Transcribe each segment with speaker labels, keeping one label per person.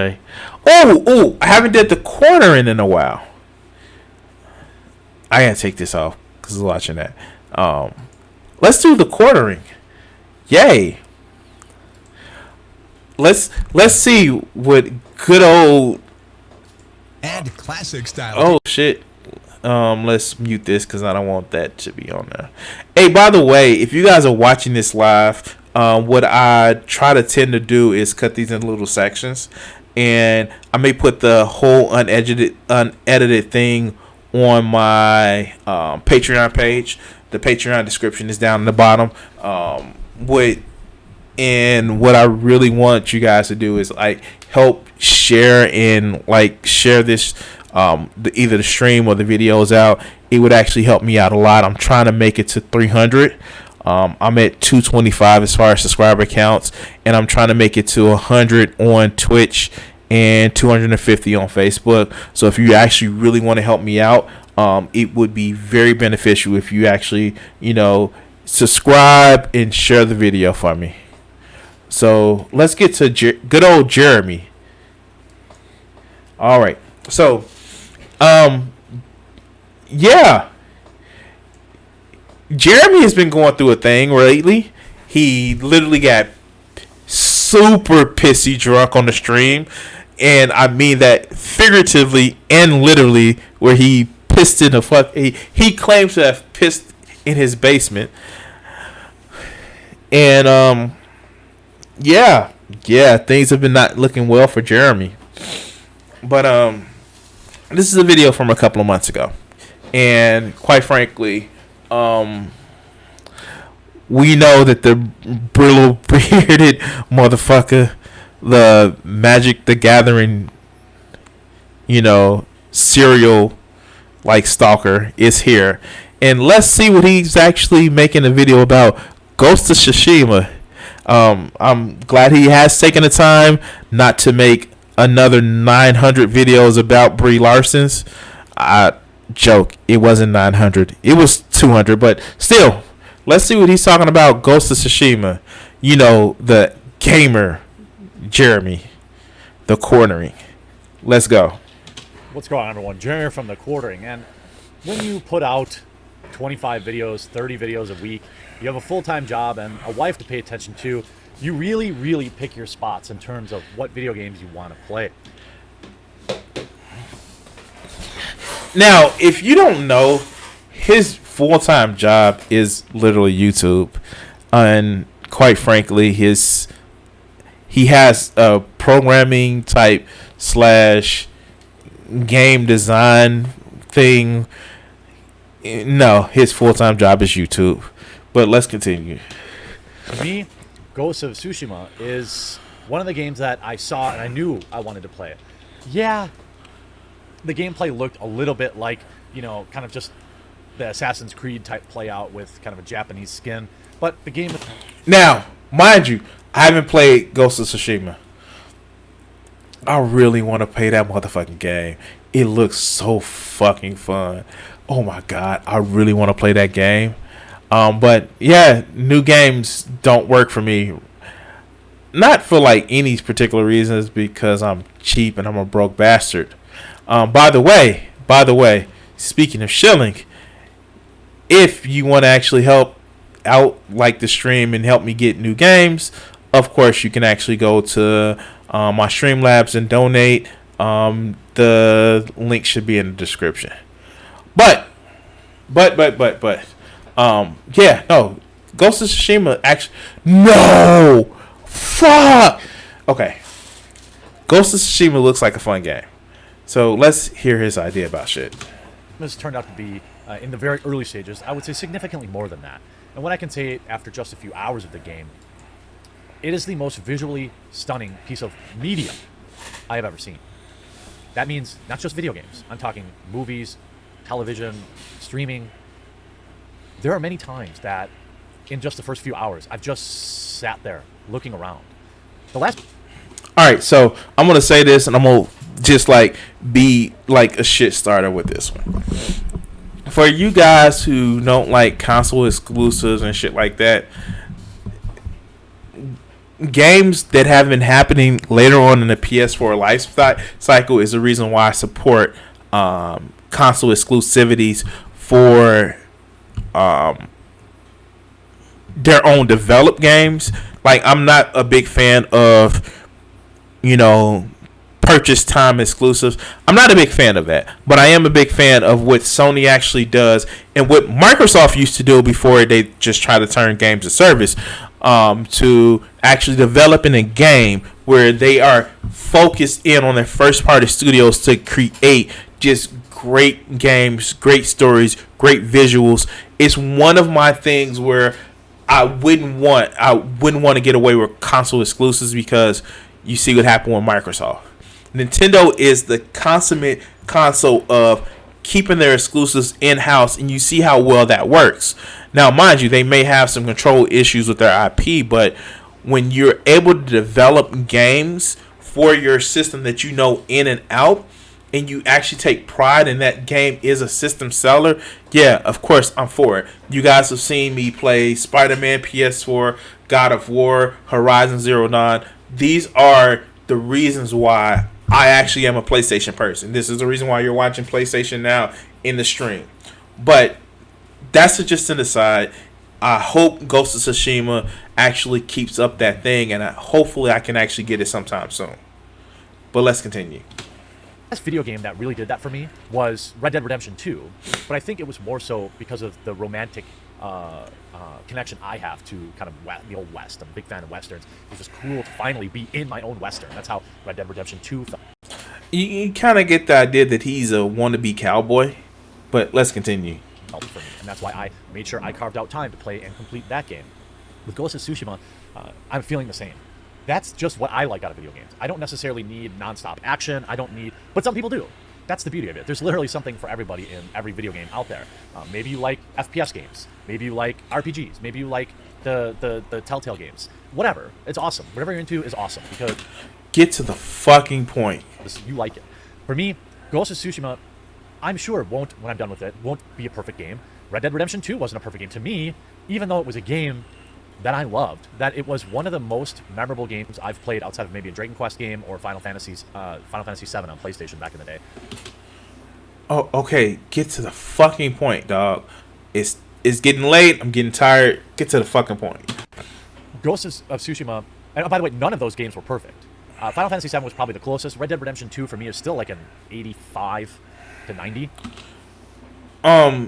Speaker 1: Okay. Oh, I haven't did the quartering in a while. I gotta take this off because I was watching that. Let's do the quartering. Yay. Let's see what good old
Speaker 2: and classic style.
Speaker 1: Oh shit. Let's mute this because I don't want that to be on there. Hey, by the way, if you guys are watching this live, what I try to tend to do is cut these in little sections, and I may put the whole unedited thing on my Patreon page. The Patreon description is down in the bottom. What I really want you guys to do is like help share and like share this either the stream or the videos out. It would actually help me out a lot. I'm trying to make it to 300. I'm at 225 as far as subscriber counts, and I'm trying to make it to 100 on Twitch and 250 on Facebook. So if you actually really want to help me out, it would be very beneficial if you actually, subscribe and share the video for me. So let's get to good old Jeremy. All right. So, yeah. Jeremy has been going through a thing lately. He literally got super pissy drunk on the stream. And I mean that figuratively and literally, where he pissed in the fuck. He claims to have pissed in his basement. And, yeah, things have been not looking well for Jeremy. But, this is a video from a couple of months ago. And quite frankly, we know that the brillo bearded motherfucker, the Magic the Gathering, serial like stalker is here. And let's see what he's actually making a video about. Ghost of Tsushima. I'm glad he has taken the time not to make another 900 videos about Brie Larson's. I joke, it wasn't 900, it was 200, but still, let's see what he's talking about. Ghost of Tsushima, the gamer Jeremy, TheQuartering. Let's go.
Speaker 3: What's going on, everyone? Jeremy from TheQuartering. And when you put out 25 videos, 30 videos a week, you have a full-time job and a wife to pay attention to, you really, really pick your spots in terms of what video games you want to play.
Speaker 1: Now, if you don't know, his full-time job is literally YouTube. And quite frankly, he has a programming type / game design thing. No, his full-time job is YouTube. But let's continue.
Speaker 3: For me, Ghost of Tsushima is one of the games that I saw and I knew I wanted to play it. Yeah, the gameplay looked a little bit like, kind of just the Assassin's Creed type play out with kind of a Japanese skin. But the game...
Speaker 1: Now, mind you, I haven't played Ghost of Tsushima. I really want to play that motherfucking game. It looks so fucking fun. Oh my God, I really want to play that game. But yeah, new games don't work for me. Not for like any particular reasons, because I'm cheap and I'm a broke bastard. By the way, speaking of shilling, if you want to actually help out like the stream and help me get new games, of course you can actually go to my Streamlabs and donate. The link should be in the description. But yeah, no, Ghost of Tsushima actually, no, fuck. Okay, Ghost of Tsushima looks like a fun game, so let's hear his idea about shit.
Speaker 3: This turned out to be, in the very early stages, I would say significantly more than that. And what I can say after just a few hours of the game, it is the most visually stunning piece of media I have ever seen. That means not just video games. I'm talking movies, television, streaming. There are many times that in just the first few hours, I've just sat there looking around. All
Speaker 1: right, so I'm going to say this, and I'm going to just like be like a shit starter with this one. For you guys who don't like console exclusives and shit like that, games that have been happening later on in the PS4 life cycle is the reason why I support console exclusivities for their own developed games. Like, I'm not a big fan of, purchase time exclusives. I'm not a big fan of that, but I am a big fan of what Sony actually does and what Microsoft used to do before they just try to turn games to service, to actually developing a game where they are focused in on their first party studios to create just great games, great stories, great visuals. It's one of my things where I wouldn't want to get away with console exclusives, because you see what happened with Microsoft. Nintendo is the consummate console of keeping their exclusives in-house, and you see how well that works. Now, mind you, they may have some control issues with their IP, but when you're able to develop games for your system that you know in and out, and you actually take pride in that game is a system seller, yeah, of course, I'm for it. You guys have seen me play Spider-Man PS4, God of War, Horizon Zero Dawn. These are the reasons why I actually am a PlayStation person. This is the reason why you're watching PlayStation Now in the stream. But that's just an aside. I hope Ghost of Tsushima actually keeps up that thing, and hopefully I can actually get it sometime soon. But let's continue.
Speaker 3: The last video game that really did that for me was Red Dead Redemption 2, but I think it was more so because of the romantic connection I have to kind of the old West. I'm a big fan of Westerns. It was just cool to finally be in my own Western. That's how Red Dead Redemption 2 felt.
Speaker 1: You kind of get the idea that he's a wannabe cowboy, but let's continue.
Speaker 3: For me. And that's why I made sure I carved out time to play and complete that game. With Ghost of Tsushima, I'm feeling the same. That's just what I like out of video games. I don't necessarily need nonstop action. But some people do. That's the beauty of it. There's literally something for everybody in every video game out there. Maybe you like FPS games. Maybe you like RPGs. Maybe you like the Telltale games. Whatever. It's awesome. Whatever you're into is awesome, because
Speaker 1: get to the fucking point.
Speaker 3: You like it. For me, Ghost of Tsushima, I'm sure when I'm done with it, won't be a perfect game. Red Dead Redemption 2 wasn't a perfect game to me, even though it was a game that I loved. That it was one of the most memorable games I've played outside of maybe a Dragon Quest game or Final Fantasy VII on PlayStation back in the day.
Speaker 1: Oh, okay. Get to the fucking point, dog. It's getting late. I'm getting tired. Get to the fucking point.
Speaker 3: Ghost of Tsushima, and by the way, none of those games were perfect. Final Fantasy VII was probably the closest. Red Dead Redemption 2 for me is still like an 85 to 90.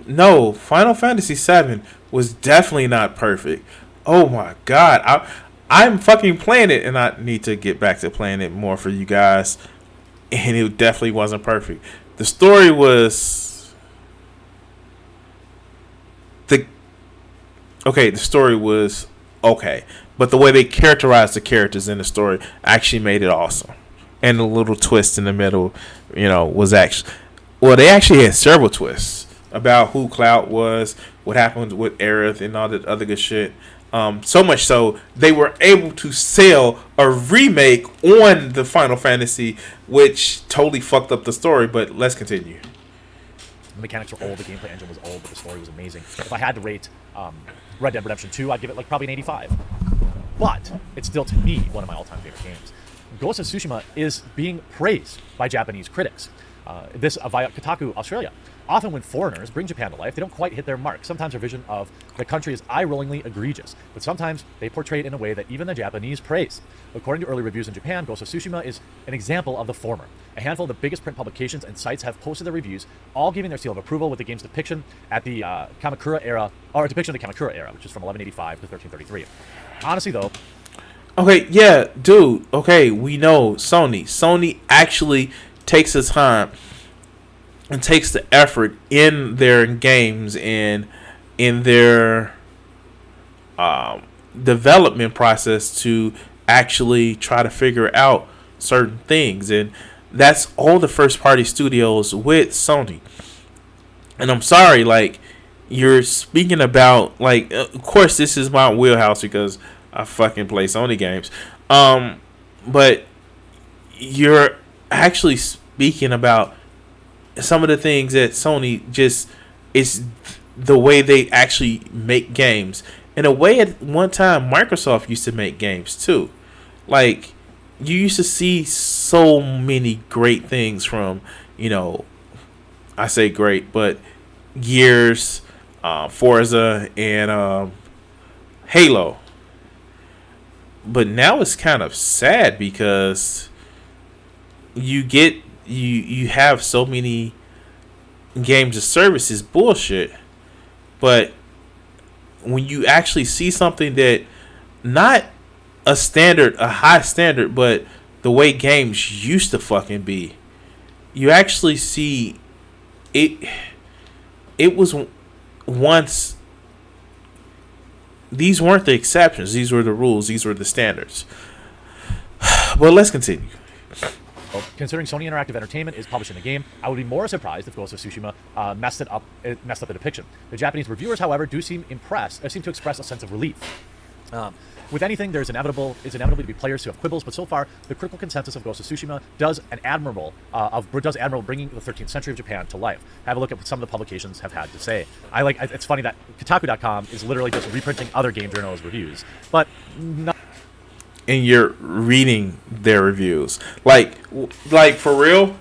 Speaker 1: No, Final Fantasy VII was definitely not perfect. Oh my god, I'm fucking playing it, and I need to get back to playing it more for you guys. And it definitely wasn't perfect. The story was the story was okay, but the way they characterized the characters in the story actually made it awesome. And the little twist in the middle, was actually, well, they actually had several twists about who Cloud was, what happened with Aerith, and all that other good shit. So much so, they were able to sell a remake on the Final Fantasy, which totally fucked up the story, but let's continue.
Speaker 3: The mechanics were old, the gameplay engine was old, but the story was amazing. If I had to rate Red Dead Redemption 2, I'd give it like probably an 85. But it's still, to me, one of my all-time favorite games. Ghost of Tsushima is being praised by Japanese critics. This via Kotaku Australia. Often when foreigners bring Japan to life, they don't quite hit their mark. Sometimes their vision of the country is eye-rollingly egregious, but sometimes they portray it in a way that even the Japanese praise. According to early reviews in Japan, Ghost of Tsushima is an example of the former. A handful of the biggest print publications and sites have posted their reviews, all giving their seal of approval with the game's depiction at the Kamakura era, or depiction of the Kamakura era, which is from 1185 to 1333. Honestly, though,
Speaker 1: okay, yeah, dude. Okay, we know Sony. Sony actually takes its time and takes the effort in their games and in their development process to actually try to figure out certain things. And that's all the first party studios with Sony. And I'm sorry, like, you're speaking about, like, of course this is my wheelhouse because I fucking play Sony games. But you're actually speaking about some of the things that Sony just is the way they actually make games. In a way, at one time, Microsoft used to make games too. Like, you used to see so many great things from, I say great, but Gears, Forza, and Halo. But now it's kind of sad because you have so many games of services bullshit, but when you actually see something that not a high standard, but the way games used to fucking be, you actually see it. It was once. These weren't the exceptions. These were the rules. These were the standards. But let's continue.
Speaker 3: Well, considering Sony Interactive Entertainment is publishing the game, I would be more surprised if Ghost of Tsushima messed up the depiction. The Japanese reviewers, however, do seem to express a sense of relief. With anything, it's inevitably to be players who have quibbles, but so far, the critical consensus of Ghost of Tsushima does admirable bringing the 13th century of Japan to life. Have a look at what some of the publications have had to say. It's funny that Kotaku.com is literally just reprinting other game journals' reviews, but not.
Speaker 1: And you're reading their reviews, like for real.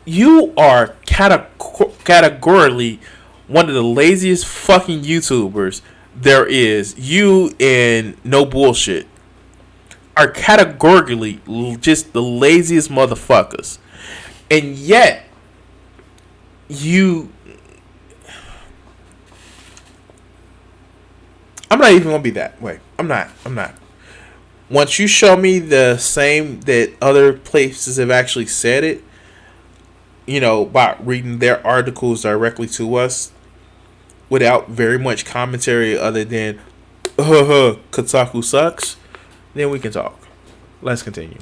Speaker 1: You are categorically one of the laziest fucking YouTubers there is. You and no bullshit are categorically just the laziest motherfuckers, and yet I'm not even gonna be that way. I'm not. Once you show me the same that other places have actually said it, by reading their articles directly to us without very much commentary other than Kotaku sucks, then we can talk. Let's continue.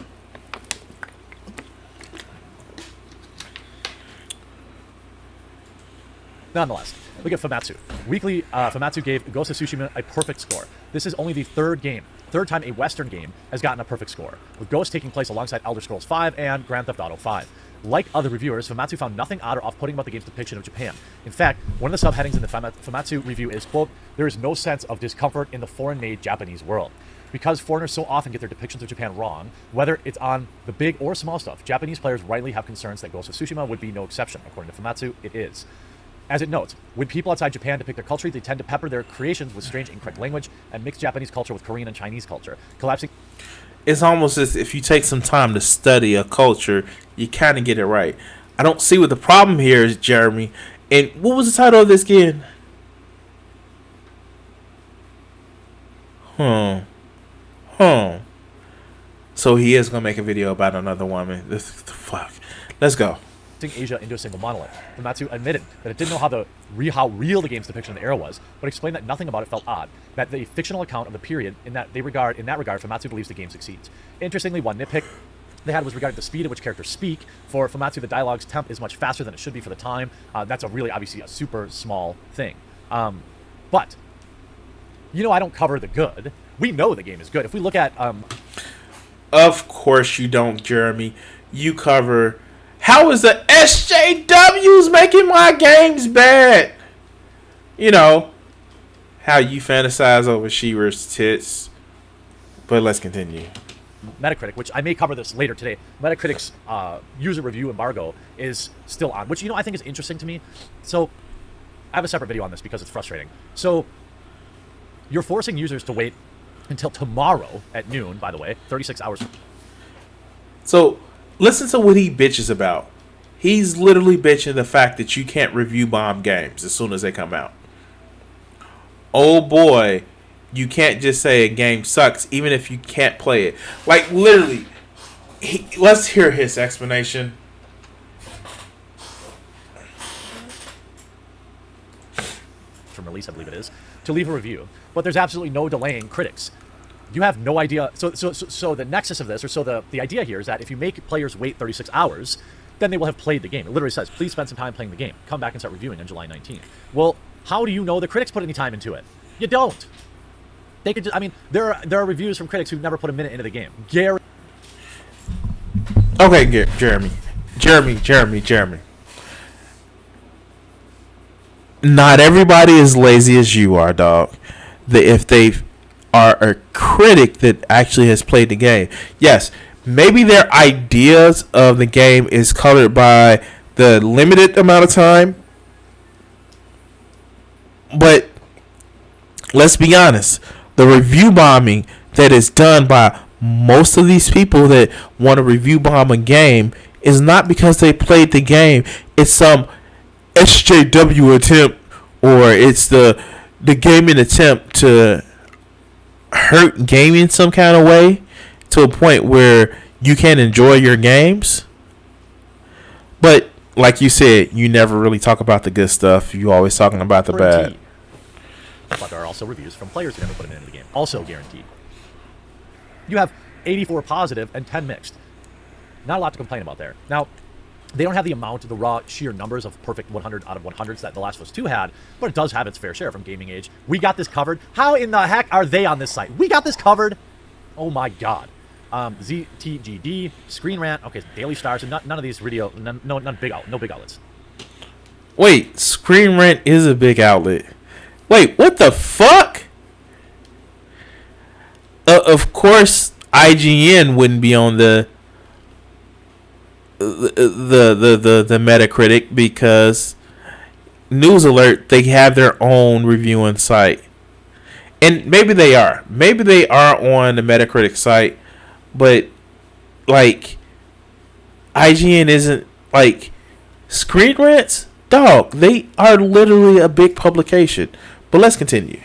Speaker 3: Nonetheless, look at Famitsu. Weekly, Famitsu gave Ghost of Tsushima a perfect score. This is only the third time a Western game has gotten a perfect score, with Ghost taking place alongside Elder Scrolls V and Grand Theft Auto V. Like other reviewers, Famitsu found nothing odd or off-putting about the game's depiction of Japan. In fact, one of the subheadings in the Famitsu review is, quote, "There is no sense of discomfort in the foreign-made Japanese world. Because foreigners so often get their depictions of Japan wrong, whether it's on the big or small stuff, Japanese players rightly have concerns that Ghost of Tsushima would be no exception. According to Famitsu, it is." As it notes, when people outside Japan depict their culture, they tend to pepper their creations with strange incorrect language and mix Japanese culture with Korean and Chinese culture, collapsing.
Speaker 1: It's almost as if you take some time to study a culture, you kind of get it right. I don't see what the problem here is, Jeremy. And what was the title of this again? So he is gonna make a video about another woman. Fuck. Let's go.
Speaker 3: Asia into a single monolith. Famitsu admitted that it didn't know how real the game's depiction of the era was, but explained that nothing about it felt odd. That the fictional account of the period, in that regard, Famitsu believes the game succeeds. Interestingly, one nitpick they had was regarding the speed at which characters speak. For Famitsu, the dialogue's temp is much faster than it should be for the time. That's obviously a super small thing. But I don't cover the good. We know the game is good. If we look at,
Speaker 1: of course you don't, Jeremy. You cover. How is the SJWs making my games bad? How you fantasize over She-Ra's tits. But let's continue.
Speaker 3: Metacritic, which I may cover this later today. Metacritic's user review embargo is still on, which I think is interesting to me. So I have a separate video on this because it's frustrating. So you're forcing users to wait until tomorrow at noon, by the way, 36 hours.
Speaker 1: So listen to what he bitches about. He's literally bitching the fact that you can't review bomb games as soon as they come out. Oh boy, you can't just say a game sucks even if you can't play it. Like literally, let's hear his explanation.
Speaker 3: From release, I believe it is, to leave a review. But there's absolutely no delaying critics. You have no idea. So the nexus of this, the idea here is that if you make players wait 36 hours, then they will have played the game. It literally says, please spend some time playing the game. Come back and start reviewing on July 19th. Well, how do you know the critics put any time into it? You don't. They could just, there are reviews from critics who've never put a minute into the game. Gary.
Speaker 1: Okay, Jeremy. Not everybody is lazy as you are, dog. if they are a critic that actually has played the game. Yes, maybe their ideas of the game is colored by the limited amount of time, but let's be honest, the review bombing that is done by most of these people that want to review bomb a game is not because they played the game. It's some SJW attempt, or it's the gaming attempt to hurt gaming in some kind of way to a point where you can't enjoy your games. But like you said, you never really talk about the good stuff. You always talking about the bad.
Speaker 3: But there are also reviews from players who never put it into the game. Also guaranteed. You have 84 positive and 10 mixed. Not a lot to complain about there. Now, they don't have the amount, the raw sheer numbers of perfect 100 out of 100s that The Last of Us 2 had, but it does have its fair share from Gaming Age. We got this covered. How in the heck are they on this site? We got this covered. Oh my god. ZTGD, Screen Rant, okay, Daily Stars, and none of these video, no big outlets.
Speaker 1: Wait, Screen Rant is a big outlet. Wait, what the fuck? Of course, IGN wouldn't be on the Metacritic because News Alert, they have their own reviewing site, and maybe they are on the Metacritic site, but like IGN isn't. Like Screen Rants, dog, they are literally a big publication. But let's continue.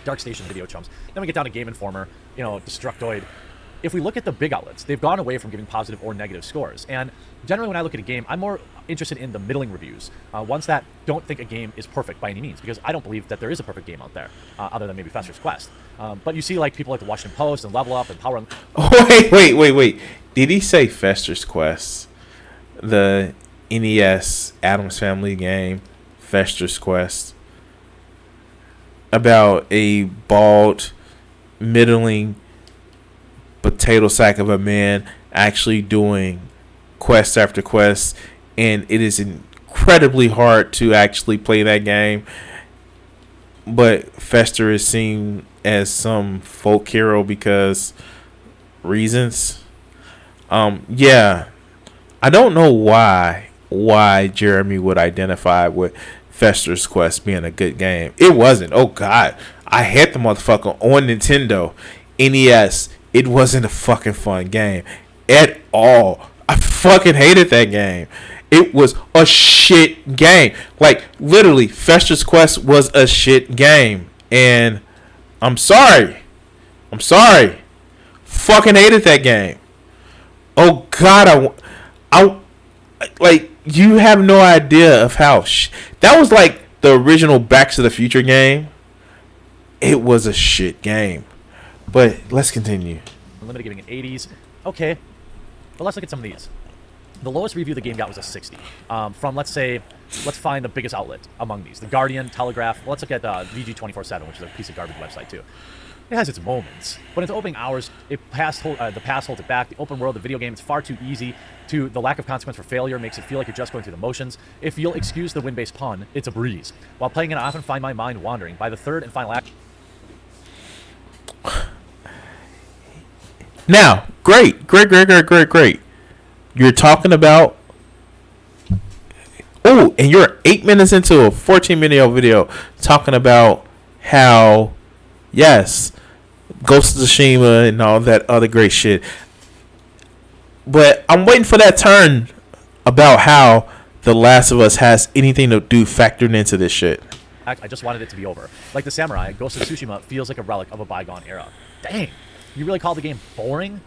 Speaker 3: Dark Station, Video Chums. Then we get down to Game Informer, Destructoid. If we look at the big outlets, they've gone away from giving positive or negative scores. And generally when I look at a game, I'm more interested in the middling reviews, ones that don't think a game is perfect by any means, because I don't believe that there is a perfect game out there, other than maybe Fester's Quest. But you see like people like the Washington Post and Level Up and Power...
Speaker 1: Wait. Did he say Fester's Quest? The NES Addams Family game, Fester's Quest, about a bald, middling potato sack of a man actually doing quest after quest, and it is incredibly hard to actually play that game, but Fester is seen as some folk hero because reasons. Yeah, I don't know why Jeremy would identify with Fester's Quest being a good game. It wasn't. Oh god, I had the motherfucker on Nintendo NES. It wasn't a fucking fun game at all. I fucking hated that game. It was a shit game. Like, literally, Fester's Quest was a shit game. And I'm sorry. Fucking hated that game. Oh, God. I like, you have no idea of how... that was like the original Back to the Future game. It was a shit game. But let's continue.
Speaker 3: Unlimited giving it 80s. Okay. But let's look at some of these. The lowest review the game got was a 60. From, let's find the biggest outlet among these. The Guardian, Telegraph. Let's look at VG247, which is a piece of garbage website, too. It has its moments. But in its opening hours, the past holds it back. The open world, the video game, is far too easy. The lack of consequence for failure makes it feel like you're just going through the motions. If you'll excuse the win-based pun, it's a breeze. While playing it, I often find my mind wandering. By the third and final act...
Speaker 1: Now, great. You're talking about... Oh, and you're 8 minutes into a 14-minute video talking about how, yes, Ghost of Tsushima and all that other great shit. But I'm waiting for that turn about how The Last of Us has anything to do factored into this shit.
Speaker 3: I just wanted it to be over. Like the Samurai, Ghost of Tsushima feels like a relic of a bygone era. Dang. You really call the game boring?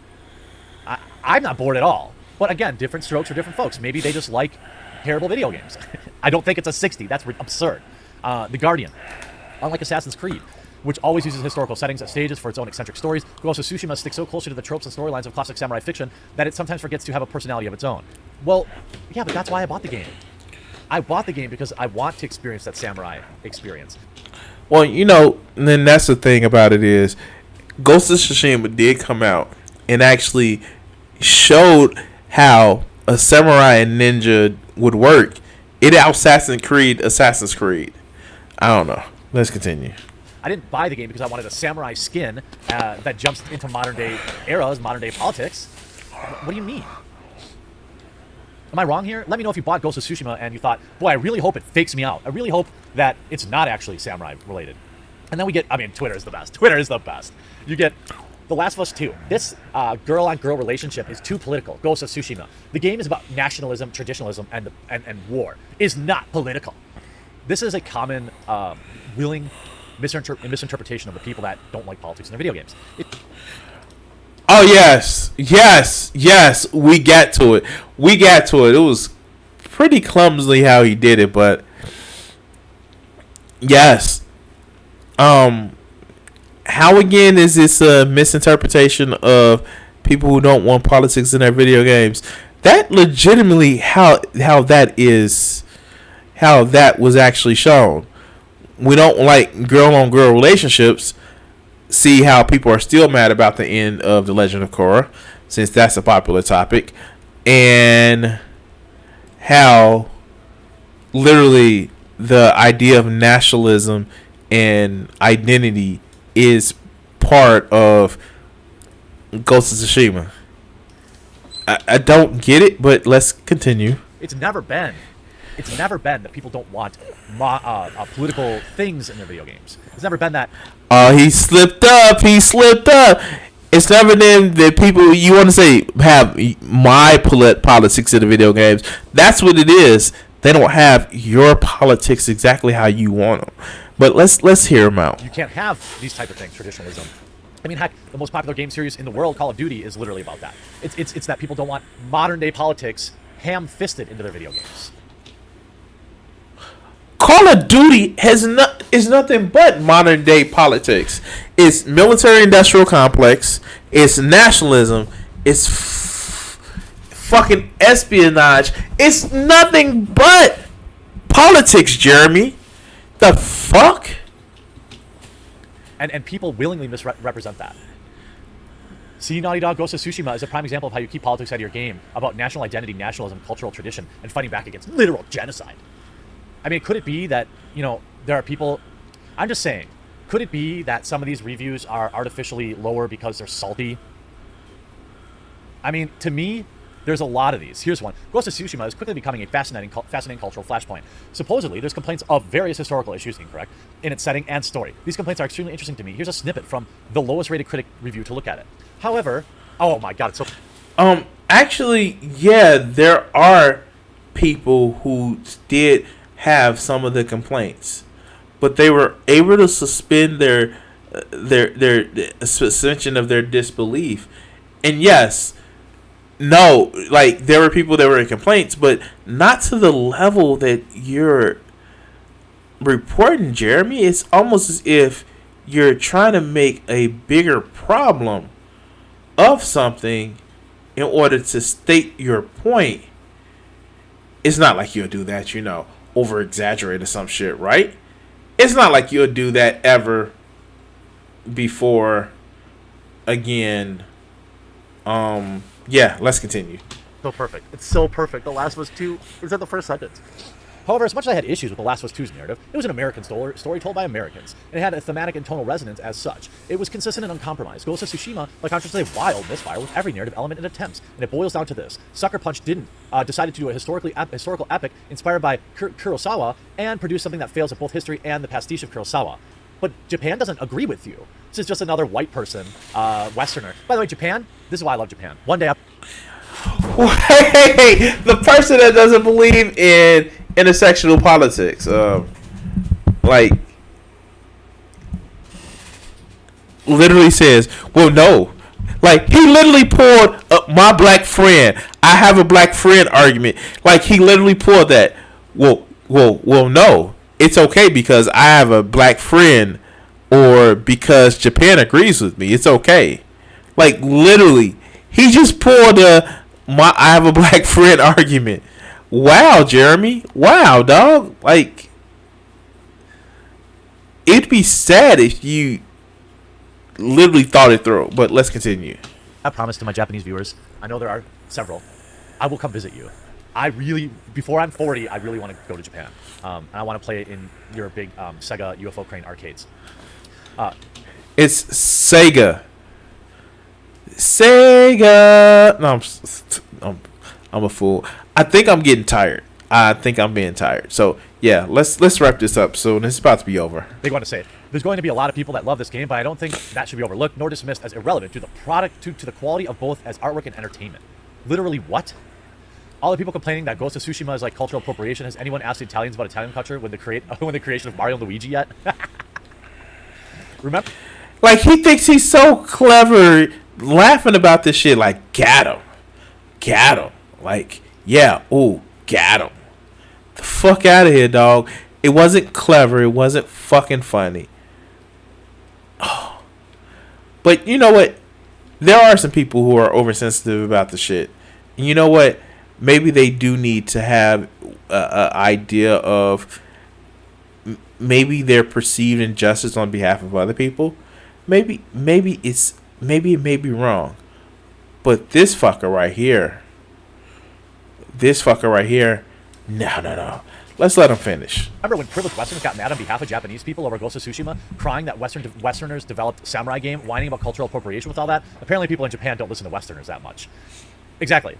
Speaker 3: I'm not bored at all. But again, different strokes for different folks. Maybe they just like terrible video games. I don't think it's a 60. That's absurd. The Guardian. Unlike Assassin's Creed, which always uses historical settings as stages for its own eccentric stories, Ghost of Tsushima sticks so closely to the tropes and storylines of classic samurai fiction that it sometimes forgets to have a personality of its own. Well, yeah, but that's why I bought the game. I bought the game because I want to experience that samurai experience.
Speaker 1: Well, then that's the thing about it is, Ghost of Tsushima did come out and actually showed how a samurai and ninja would work. It out Assassin's Creed. I don't know. Let's continue.
Speaker 3: I didn't buy the game because I wanted a samurai skin that jumps into modern day eras, modern day politics. What do you mean? Am I wrong here? Let me know if you bought Ghost of Tsushima and you thought, boy, I really hope it fakes me out. I really hope that it's not actually samurai related. And then we get, I mean, Twitter is the best. Twitter is the best. You get The Last of Us 2. This girl-on-girl relationship is too political. Ghost of Tsushima. The game is about nationalism, traditionalism, and war. Is not political. This is a common, willing misinterpretation of the people that don't like politics in their video games.
Speaker 1: Oh, yes. Yes. Yes. We got to it. It was pretty clumsily how he did it, but yes. How again is this a misinterpretation of people who don't want politics in their video games? That legitimately how that was actually shown. We don't like girl-on-girl relationships. See how people are still mad about the end of The Legend of Korra, since that's a popular topic, and how literally the idea of nationalism and identity is part of Ghost of Tsushima. I don't get it, but let's continue.
Speaker 3: It's never been that people don't want political things in their video games. It's never been that.
Speaker 1: He slipped up. It's never been that people, you want to say, have my politics in the video games. That's what it is. They don't have your politics exactly how you want them. But let's hear them out.
Speaker 3: You can't have these type of things, traditionalism. I mean, heck, the most popular game series in the world, Call of Duty, is literally about that. It's that people don't want modern day politics ham-fisted into their video games.
Speaker 1: Call of Duty is nothing but modern day politics. It's military industrial complex. It's nationalism. It's fucking espionage. It's nothing but politics, Jeremy. The fuck?
Speaker 3: And people willingly misrepresent that. See, Naughty Dog Ghost of Tsushima is a prime example of how you keep politics out of your game about national identity, nationalism, cultural tradition, and fighting back against literal genocide. I mean, could it be that, there are people... I'm just saying, could it be that some of these reviews are artificially lower because they're salty? I mean, to me, there's a lot of these. Here's one. Ghost of Tsushima is quickly becoming a fascinating cultural flashpoint. Supposedly, there's complaints of various historical issues incorrect in its setting and story. These complaints are extremely interesting to me. Here's a snippet from the lowest rated critic review to look at it. However, oh my god, it's so...
Speaker 1: Actually, yeah, there are people who did have some of the complaints, but they were able to suspend their suspension of their disbelief. And yes, no, like there were people that were in complaints, but not to the level that you're reporting, Jeremy. It's almost as if you're trying to make a bigger problem of something in order to state your point. It's not like you'll do that, over exaggerate or some shit, right? It's not like you'll do that ever before again. Yeah, let's continue.
Speaker 3: So perfect. It's so perfect. The Last of Us 2 is at the first sentence. However, as much as I had issues with The Last of Us 2's narrative, it was an American story told by Americans, and it had a thematic and tonal resonance as such. It was consistent and uncompromised. Ghost of Tsushima, by contrast, is a wild misfire with every narrative element it attempts, and it boils down to this. Sucker Punch decided to do a historical epic inspired by Kurosawa, and produce something that fails at both history and the pastiche of Kurosawa. But Japan doesn't agree with you. This is just another white person, Westerner. By the way, Japan, this is why I love Japan. One day
Speaker 1: Hey, the person that doesn't believe in intersectional politics, literally says, well, no. Like, he literally pulled up my black friend. I have a black friend argument. Like, he literally pulled that. Well, no. It's okay because I have a black friend, or because Japan agrees with me. It's okay. Like, literally, he just pulled I have a black friend argument. Wow, Jeremy. Wow, dog. Like, it'd be sad if you literally thought it through. But let's continue.
Speaker 3: I promise to my Japanese viewers, I know there are several, I will come visit you. Before I'm 40, I really want to go to Japan. And I want to play in your big Sega UFO Crane arcades.
Speaker 1: It's Sega. Sega. No, I'm a fool. I think I'm getting tired. I think I'm being tired. So yeah, let's wrap this up soon. It's about to be over.
Speaker 3: Big one to say. There's going to be a lot of people that love this game, but I don't think that should be overlooked nor dismissed as irrelevant to the product, to the quality of both as artwork and entertainment. Literally, what? All the people complaining that Ghost of Tsushima is like cultural appropriation. Has anyone asked the Italians about Italian culture when the creation of Mario and Luigi yet? Remember?
Speaker 1: Like, he thinks he's so clever, laughing about this shit. Like, got him. Like, yeah, ooh, got him. The fuck out of here, dog. It wasn't clever. It wasn't fucking funny. Oh. But you know what? There are some people who are oversensitive about the shit. And you know what? Maybe they do need to have a idea of maybe their perceived injustice on behalf of other people. Maybe it may be wrong. But this fucker right here, no. Let's let him finish.
Speaker 3: Remember when privileged Westerners got mad on behalf of Japanese people over Ghost of Tsushima, crying that Westerners developed samurai game, whining about cultural appropriation with all that? Apparently people in Japan don't listen to Westerners that much. Exactly.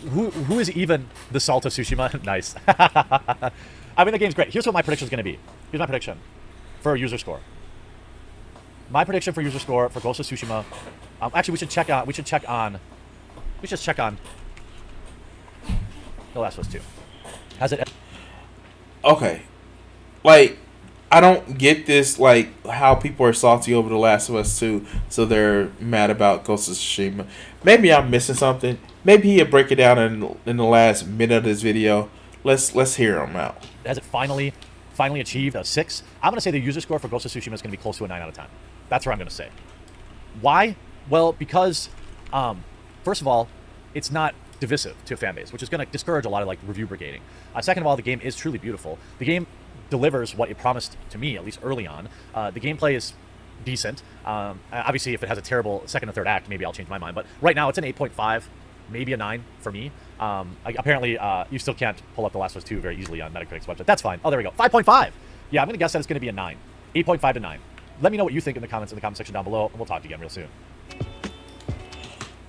Speaker 3: Who is even the Salt of Tsushima? Nice. I mean, the game's great. Here's what my prediction is going to be. Here's my prediction for user score. My prediction for user score for Ghost of Tsushima. Actually, we should check on The Last of Us 2. Has it?
Speaker 1: Okay, like, I don't get this, like, how people are salty over The Last of Us 2, so they're mad about Ghost of Tsushima. Maybe I'm missing something. Maybe he'll break it down in the last minute of this video. Let's hear him out.
Speaker 3: Has it finally achieved a 6? I'm going to say the user score for Ghost of Tsushima is going to be close to a 9 out of 10. That's what I'm going to say. Why? Well, because, first of all, it's not divisive to a fan base, which is going to discourage a lot of like review brigading. Second of all, the game is truly beautiful. The game delivers what it promised to me, at least early on. The gameplay is decent. Obviously, if it has a terrible second or third act, maybe I'll change my mind. But right now, it's an 8.5, maybe a 9 for me. Apparently, you still can't pull up The Last of Us 2 very easily on Metacritic's website. That's fine. Oh, there we go. 5.5. Yeah, I'm going to guess that it's going to be a 9. 8.5 to 9. Let me know what you think in the comment section down below, and we'll talk to you again real soon.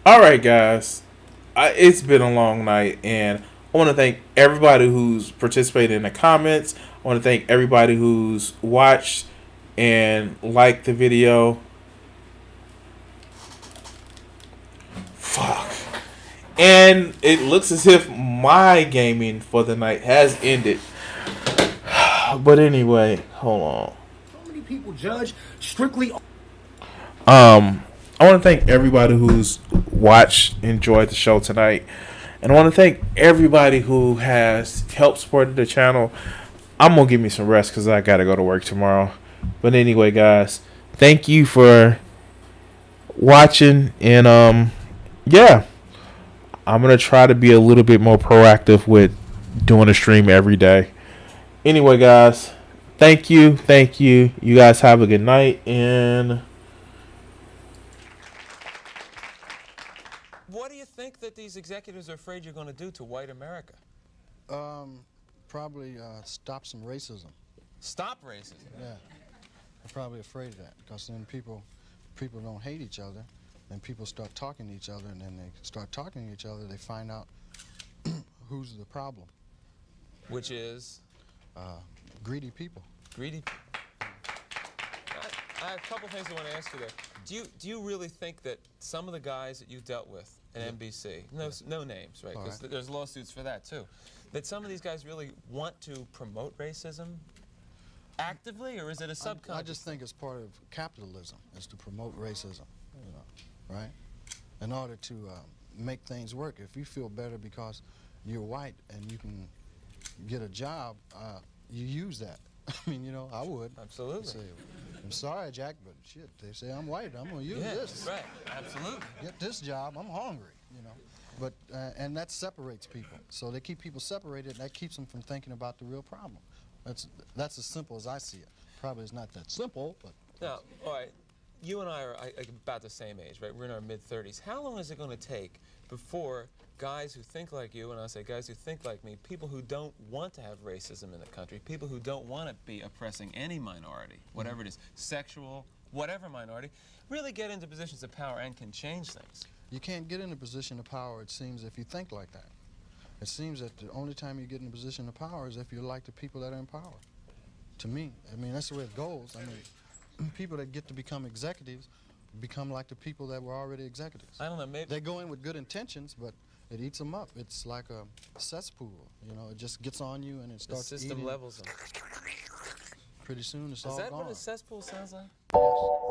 Speaker 1: All right, guys. It's been a long night, and I want to thank everybody who's participated in the comments. I want to thank everybody who's watched and liked the video. Fuck. And it looks as if my gaming for the night has ended. But anyway, hold on.
Speaker 4: So many people judge strictly.
Speaker 1: I want to thank everybody who's watched, enjoyed the show tonight. And I want to thank everybody who has helped support the channel. I'm going to give me some rest because I got to go to work tomorrow. But anyway, guys, thank you for watching. And, yeah, I'm going to try to be a little bit more proactive with doing a stream every day. Anyway, guys, thank you. You guys have a good night. And
Speaker 5: what do you think that these executives are afraid you're going to do to white America?
Speaker 6: Probably stop some racism.
Speaker 5: Stop racism?
Speaker 6: Yeah, they're probably afraid of that because then people don't hate each other, then people start talking to each other, and then they start talking to each other, they find out who's the problem.
Speaker 5: Which is?
Speaker 6: Greedy people.
Speaker 5: Greedy. I have a couple things I want to ask you there. Do you really think that some of the guys that you dealt with at NBC, no names, right? Because there's lawsuits for that too, that some of these guys really want to promote racism actively, or is it a subconscious?
Speaker 6: I just think it's part of capitalism, is to promote racism, you know, right? In order to make things work. If you feel better because you're white and you can get a job, you use that. I mean, you know, I would.
Speaker 5: Absolutely.
Speaker 6: Say, I'm sorry, Jack, but shit, they say I'm white. I'm going to use this.
Speaker 5: Right. Absolutely.
Speaker 6: Get this job. I'm hungry, you know. But and that separates people. So they keep people separated, and that keeps them from thinking about the real problem. That's as simple as I see it. Probably it's not that simple, but.
Speaker 5: Now, all right. you and I are about the same age, right? We're in our mid-30s. How long is it going to take before guys who think like you, and I say guys who think like me, people who don't want to have racism in the country, people who don't want to be oppressing any minority, whatever it is, sexual, whatever minority, really get into positions of power and can change things?
Speaker 6: You can't get in a position of power, it seems, if you think like that. It seems that the only time you get in a position of power is if you're like the people that are in power. To me, I mean, that's the way it goes. I mean, people that get to become executives become like the people that were already executives.
Speaker 5: I don't know, maybe...
Speaker 6: They go in with good intentions, but it eats them up. It's like a cesspool, you know, it just gets on you and it starts
Speaker 5: the system
Speaker 6: eating.
Speaker 5: levels them.
Speaker 6: Pretty soon it's
Speaker 5: Is
Speaker 6: all
Speaker 5: that
Speaker 6: gone.
Speaker 5: what a cesspool sounds like?
Speaker 6: Yes.